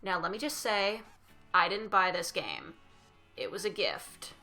Now let me just say, I didn't buy this game. It was a gift.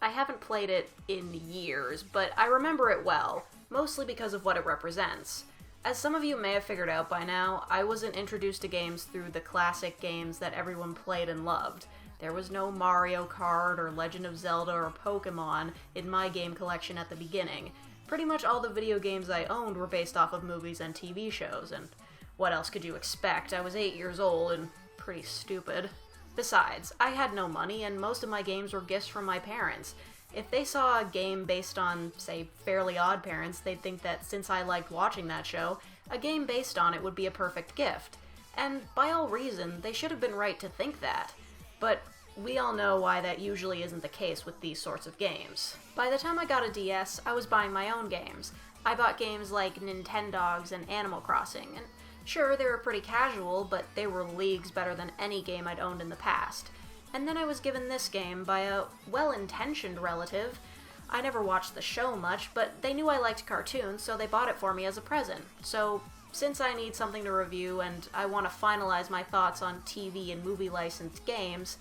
I haven't played it in years, but I remember it well, mostly because of what it represents. As some of you may have figured out by now, I wasn't introduced to games through the classic games that everyone played and loved. There was no Mario Kart or Legend of Zelda or Pokemon in my game collection at the beginning. Pretty much all the video games I owned were based off of movies and TV shows, and what else could you expect? I was 8 years old and pretty stupid. Besides, I had no money, and most of my games were gifts from my parents. If they saw a game based on, say, Fairly Odd Parents, they'd think that since I liked watching that show, a game based on it would be a perfect gift. And by all reason, they should have been right to think that. But we all know why that usually isn't the case with these sorts of games. By the time I got a DS, I was buying my own games. I bought games like Nintendogs and Animal Crossing, and sure, they were pretty casual, but they were leagues better than any game I'd owned in the past. And then I was given this game by a well-intentioned relative. I never watched the show much, but they knew I liked cartoons, so they bought it for me as a present. So, since I need something to review and I want to finalize my thoughts on TV and movie licensed games,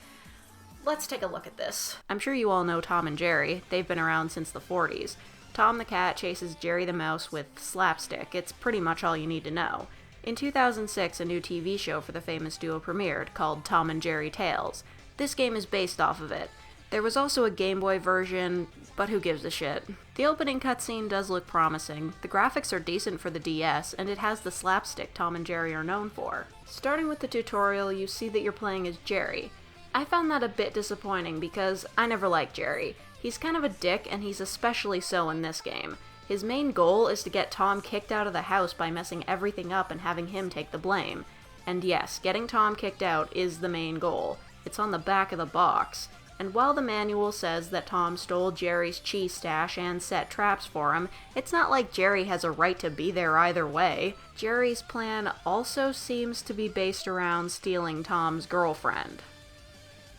let's take a look at this. I'm sure you all know Tom and Jerry. They've been around since the 40s. Tom the cat chases Jerry the mouse with slapstick. It's pretty much all you need to know. In 2006, a new TV show for the famous duo premiered, called Tom and Jerry Tales. This game is based off of it. There was also a Game Boy version, but who gives a shit? The opening cutscene does look promising, the graphics are decent for the DS, and it has the slapstick Tom and Jerry are known for. Starting with the tutorial, you see that you're playing as Jerry. I found that a bit disappointing because I never liked Jerry. He's kind of a dick, and he's especially so in this game. His main goal is to get Tom kicked out of the house by messing everything up and having him take the blame. And yes, getting Tom kicked out is the main goal. It's on the back of the box. And while the manual says that Tom stole Jerry's cheese stash and set traps for him, it's not like Jerry has a right to be there either way. Jerry's plan also seems to be based around stealing Tom's girlfriend.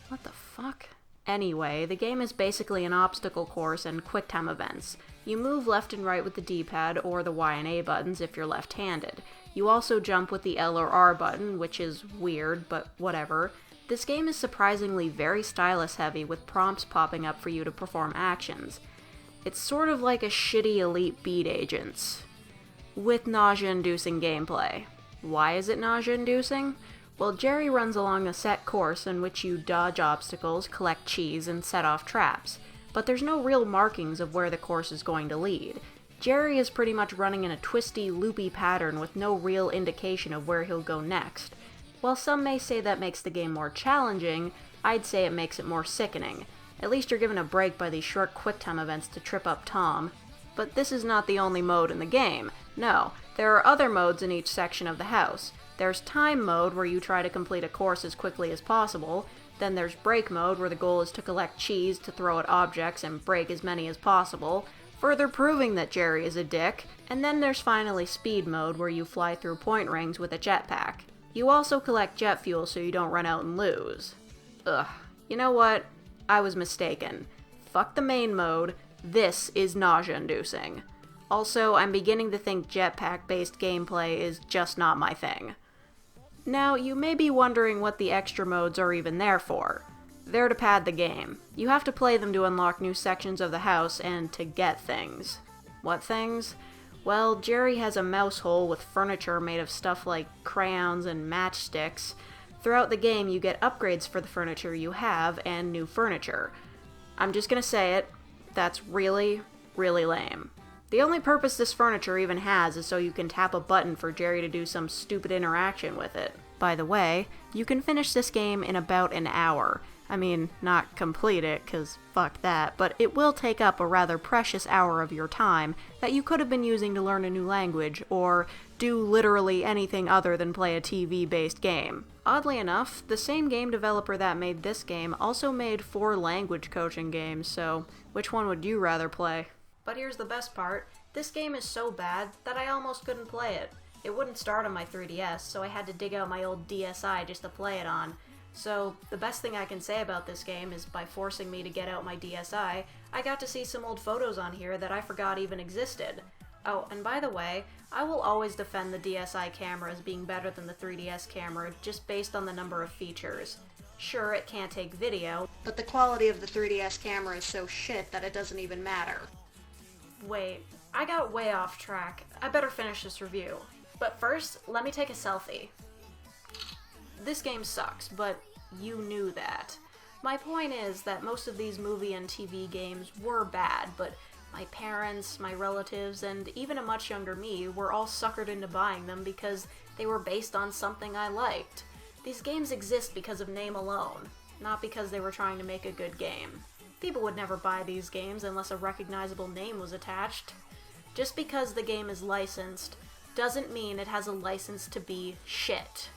What the fuck? Anyway, the game is basically an obstacle course and QuickTime events. You move left and right with the D-pad or the Y and A buttons if you're left-handed. You also jump with the L or R button, which is weird, but whatever. This game is surprisingly very stylus-heavy with prompts popping up for you to perform actions. It's sort of like a shitty Elite Beat Agents, with nausea-inducing gameplay. Why is it nausea-inducing? Well, Jerry runs along a set course in which you dodge obstacles, collect cheese, and set off traps. But there's no real markings of where the course is going to lead. Jerry is pretty much running in a twisty, loopy pattern with no real indication of where he'll go next. While some may say that makes the game more challenging, I'd say it makes it more sickening. At least you're given a break by these short QuickTime events to trip up Tom. But this is not the only mode in the game. No, there are other modes in each section of the house. There's time mode, where you try to complete a course as quickly as possible. Then there's break mode, where the goal is to collect cheese to throw at objects and break as many as possible, further proving that Jerry is a dick. And then there's finally speed mode, where you fly through point rings with a jetpack. You also collect jet fuel so you don't run out and lose. Ugh. You know what? I was mistaken. Fuck the main mode. This is nausea-inducing. Also, I'm beginning to think jetpack-based gameplay is just not my thing. Now, you may be wondering what the extra modes are even there for. They're to pad the game. You have to play them to unlock new sections of the house and to get things. What things? Well, Jerry has a mouse hole with furniture made of stuff like crayons and matchsticks. Throughout the game, you get upgrades for the furniture you have and new furniture. I'm just gonna say it, that's really, really lame. The only purpose this furniture even has is so you can tap a button for Jerry to do some stupid interaction with it. By the way, you can finish this game in about an hour. I mean, not complete it, 'cause fuck that, but it will take up a rather precious hour of your time that you could have been using to learn a new language, or do literally anything other than play a TV-based game. Oddly enough, the same game developer that made this game also made 4 language coaching games, so which one would you rather play? But here's the best part, this game is so bad that I almost couldn't play it. It wouldn't start on my 3DS, so I had to dig out my old DSi just to play it on. So, the best thing I can say about this game is by forcing me to get out my DSi, I got to see some old photos on here that I forgot even existed. Oh, and by the way, I will always defend the DSi camera as being better than the 3DS camera just based on the number of features. Sure, it can't take video, but the quality of the 3DS camera is so shit that it doesn't even matter. Wait, I got way off track. I better finish this review. But first, let me take a selfie. This game sucks, but you knew that. My point is that most of these movie and TV games were bad, but my parents, my relatives, and even a much younger me were all suckered into buying them because they were based on something I liked. These games exist because of name alone, not because they were trying to make a good game. People would never buy these games unless a recognizable name was attached. Just because the game is licensed doesn't mean it has a license to be shit.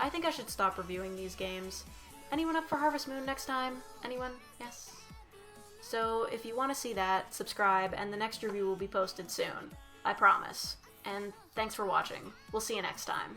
I think I should stop reviewing these games. Anyone up for Harvest Moon next time? Anyone? Yes? So if you want to see that, subscribe, and the next review will be posted soon. I promise. And thanks for watching. We'll see you next time.